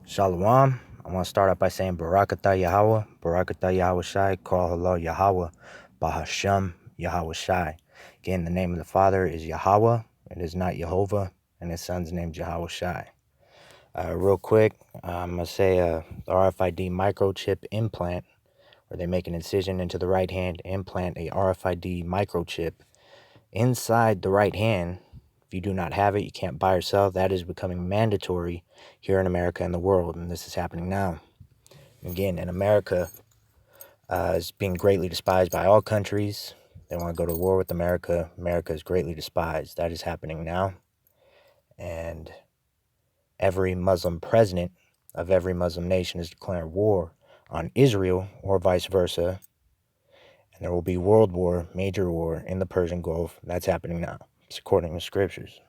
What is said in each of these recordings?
Shalom. I want to start off by saying Barakatah Yahweh, Barakatah Yahweh Shai, Call Hello Yahweh, Bahashem Yahweh Shai. Again, the name of the Father is Yahweh, it is not Jehovah, and his son's name is Yahweh Shai. Real quick, I'm going to say the RFID microchip implant, where they make an incision into the right hand, implant a RFID microchip inside the right hand. If you do not have it, you can't buy or sell. That is becoming mandatory here in America and the world, and this is happening now. Again, in America, is being greatly despised by all countries. They want to go to war with America. America is greatly despised. That is happening now. And every Muslim president of every Muslim nation is declaring war on Israel or vice versa. And there will be world war, major war in the Persian Gulf. That's happening now. It's according to scriptures.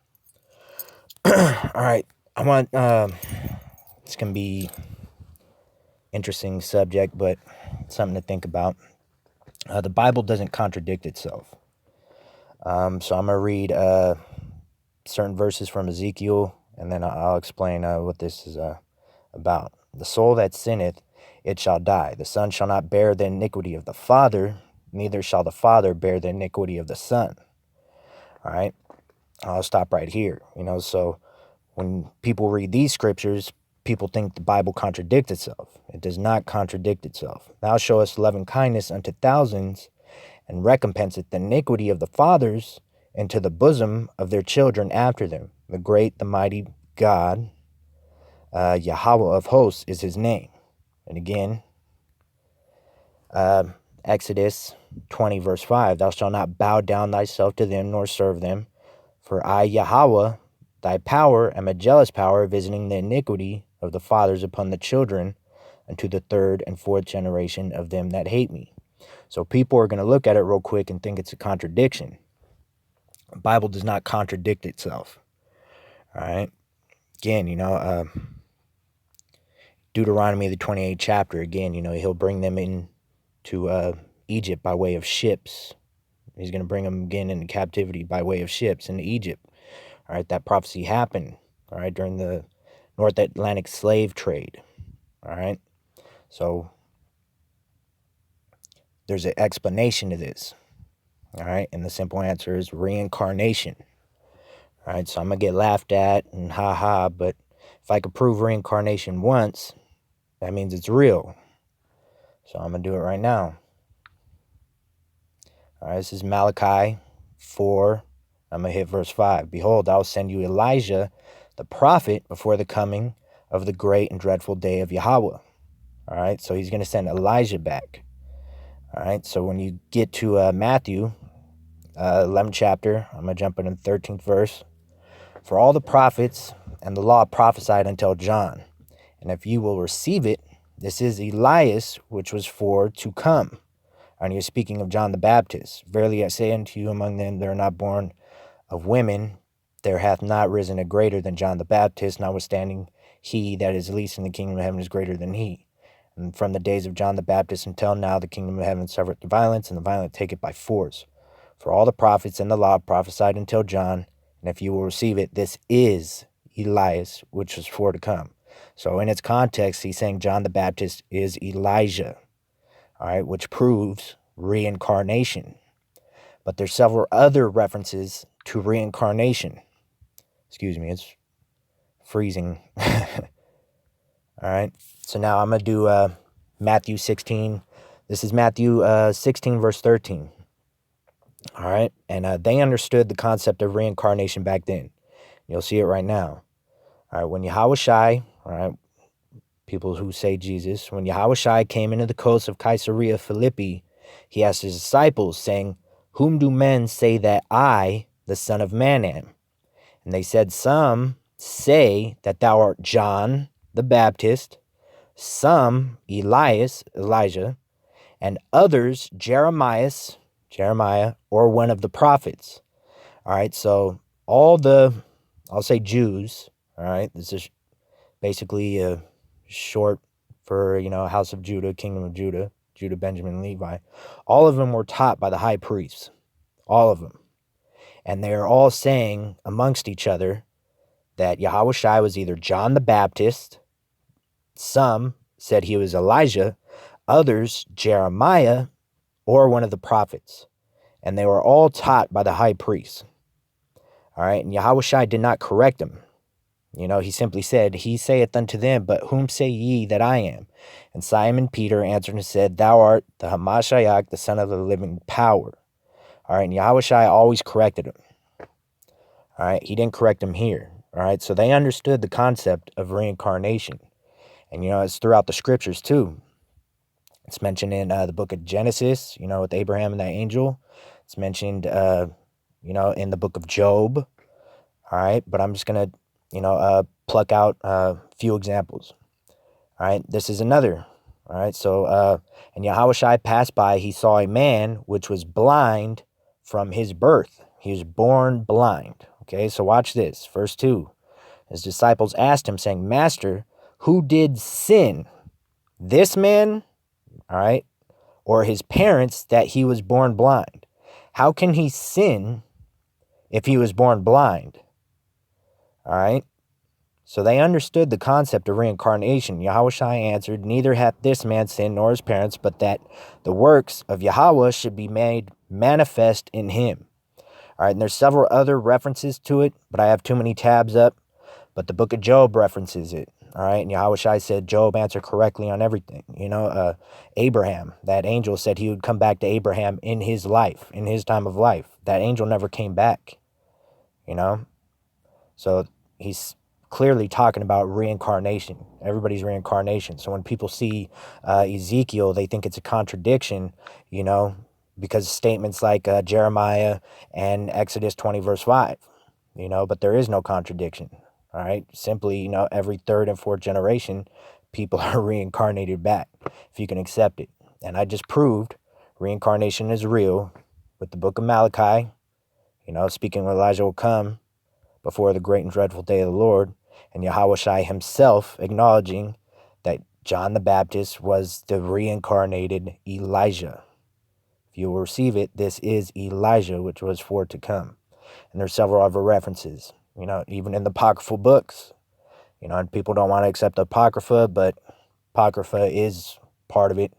All right. I want, it's going to be interesting subject, but something to think about. The Bible doesn't contradict itself. So I'm going to read certain verses from Ezekiel, and then I'll explain what this is about. The soul that sinneth, it shall die. The son shall not bear the iniquity of the father, neither shall the father bear the iniquity of the son. All right? I'll stop right here. So when people read these scriptures, people think the Bible contradicts itself. It does not contradict itself. Thou showest loving kindness unto thousands, and recompenseth the iniquity of the fathers into the bosom of their children after them. The great, the mighty God, Yahweh of hosts is his name. And again, Exodus 20 verse 5, thou shalt not bow down thyself to them nor serve them, for I, Yahweh, thy power, am a jealous power, visiting the iniquity of the fathers upon the children unto the third and fourth generation of them that hate me. So people are going to look at it real quick and think it's a contradiction. The Bible does not contradict itself. All right. Again, Deuteronomy, the 28th chapter, again, he'll bring them in to Egypt by way of ships. He's going to bring them again into captivity by way of ships into Egypt. All right. That prophecy happened, all right, during the North Atlantic slave trade. All right. So there's an explanation to this. All right. And the simple answer is reincarnation. All right. So I'm going to get laughed at and ha, but if I could prove reincarnation once, that means it's real. So I'm going to do it right now. All right. This is Malachi 4. I'm going to hit verse 5. Behold, I'll send you Elijah, the prophet, before the coming of the great and dreadful day of Yahweh. All right. So he's going to send Elijah back. All right. So when you get to Matthew 11th chapter, I'm going to jump into the 13th verse. For all the prophets and the law prophesied until John. And if you will receive it, this is Elias, which was for to come. And you're speaking of John the Baptist. Verily I say unto you, among them that are not born of women, there hath not risen a greater than John the Baptist, notwithstanding he that is least in the kingdom of heaven is greater than he. And from the days of John the Baptist until now, the kingdom of heaven suffereth violence, and the violent take it by force. For all the prophets and the law prophesied until John, and if you will receive it, this is Elias, which was for to come. So in its context, he's saying John the Baptist is Elijah, all right, which proves reincarnation. But there's several other references to reincarnation. Excuse me, it's freezing. All right, so now I'm going to do Matthew 16. This is Matthew 16, verse 13. All right, and they understood the concept of reincarnation back then. You'll see it right now. All right, when Yahweh Shai, all right, people who say Jesus, when Yahweh Shai came into the coast of Caesarea Philippi, he asked his disciples, saying, whom do men say that I, the Son of Man, am? And they said, some say that thou art John the Baptist, some Elijah, and others Jeremiah, or one of the prophets. All right, so all the, I'll say Jews, all right, this is basically short for, House of Judah, Kingdom of Judah, Benjamin, Levi. All of them were taught by the high priests, all of them. And they are all saying amongst each other that Yahweh Shai was either John the Baptist, Some said he was Elijah, others Jeremiah, or one of the prophets. And they were all taught by the high priest. All right, and Yahushua did not correct him. He simply said, He saith unto them, but whom say ye that I am? And Simon Peter answered and said, Thou art the Hamashiach, the Son of the living power. All right, and Yahushua always corrected him. All right, he didn't correct him here. All right, so they understood the concept of reincarnation. And, it's throughout the scriptures too. It's mentioned in the book of Genesis, with Abraham and that angel. It's mentioned, in the book of Job. All right, but I'm just going to, pluck out a few examples. All right, this is another. All right, so, and Yahushua passed by, he saw a man which was blind from his birth. He was born blind. Okay, so watch this. Verse 2. His disciples asked him, saying, Master, who did sin? This man, all right, or his parents, that he was born blind? How can he sin if he was born blind? All right. So they understood the concept of reincarnation. Yahushua answered, Neither hath this man sinned nor his parents, but that the works of Yahweh should be made manifest in him. All right, and there's several other references to it, but I have too many tabs up. But the book of Job references it. All right, and Yahushua said Job answered correctly on everything. Abraham, that angel said he would come back to Abraham in his life, in his time of life. That angel never came back, So he's clearly talking about reincarnation. Everybody's reincarnation. So when people see Ezekiel, they think it's a contradiction, because statements like Jeremiah and Exodus 20 verse 5, but there is no contradiction. All right. Simply, every third and fourth generation, people are reincarnated back, if you can accept it. And I just proved reincarnation is real with the book of Malachi, speaking of Elijah will come before the great and dreadful day of the Lord, and Yahushua himself acknowledging that John the Baptist was the reincarnated Elijah. If you will receive it, this is Elijah, which was for to come. And there's several other references, even in the apocryphal books, and people don't want to accept the Apocrypha, but Apocrypha is part of it.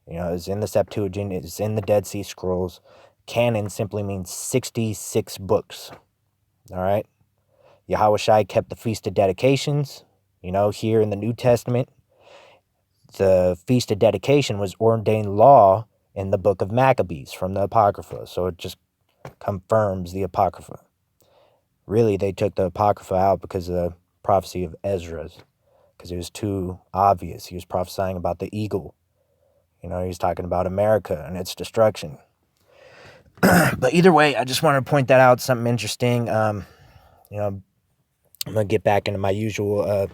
It's in the Septuagint, it's in the Dead Sea Scrolls. Canon simply means 66 books. All right. Yahushua kept the Feast of Dedications. Here in the New Testament, the Feast of Dedication was ordained law in the book of Maccabees from the Apocrypha. So it just confirms the Apocrypha. Really, they took the Apocrypha out because of the prophecy of Ezra's, because it was too obvious. He was prophesying about the eagle. He was talking about America and its destruction. But either way, I just wanted to point that out, something interesting. I'm going to get back into my usual,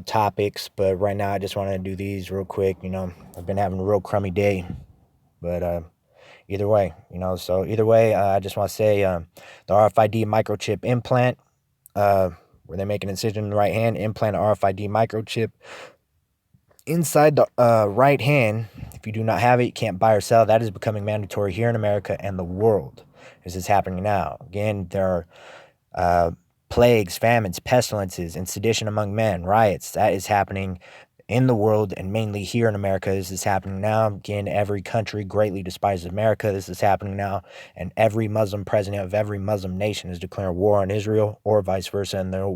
topics, but right now I just wanted to do these real quick. I've been having a real crummy day, but either way, I just want to say the RFID microchip implant, where they make an incision in the right hand, implant an RFID microchip inside the right hand. If you do not have it, you can't buy or sell. That is becoming mandatory here in America and the world. This is happening now. Again, there are plagues, famines, pestilences, and sedition among men, riots. That is happening in the world, and mainly here in America. This is happening now. Again, every country greatly despises America. This is happening now, and every Muslim president of every Muslim nation is declaring war on Israel, or vice versa, and there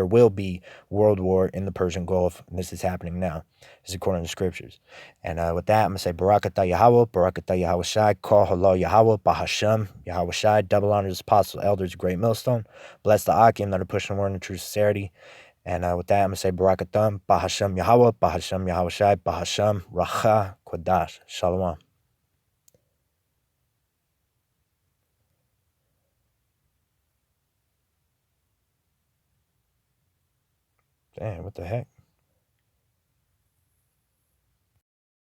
will be world war in the Persian Gulf, and this is happening now. This is according to the scriptures. And with that, I'm going to say Barakatah Yahweh, Barakatah Yahushai, Kol Halal Yahweh, Bahashem, Yahushai, double honors, apostles, elders, great millstone. Bless the Akim that are pushing the word in true sincerity. And with that, I'm going to say Barakatam, Bahashem Yahweh, Bahashem Yahushai, Bahashem Racha Kodash. Shalom. Damn, what the heck?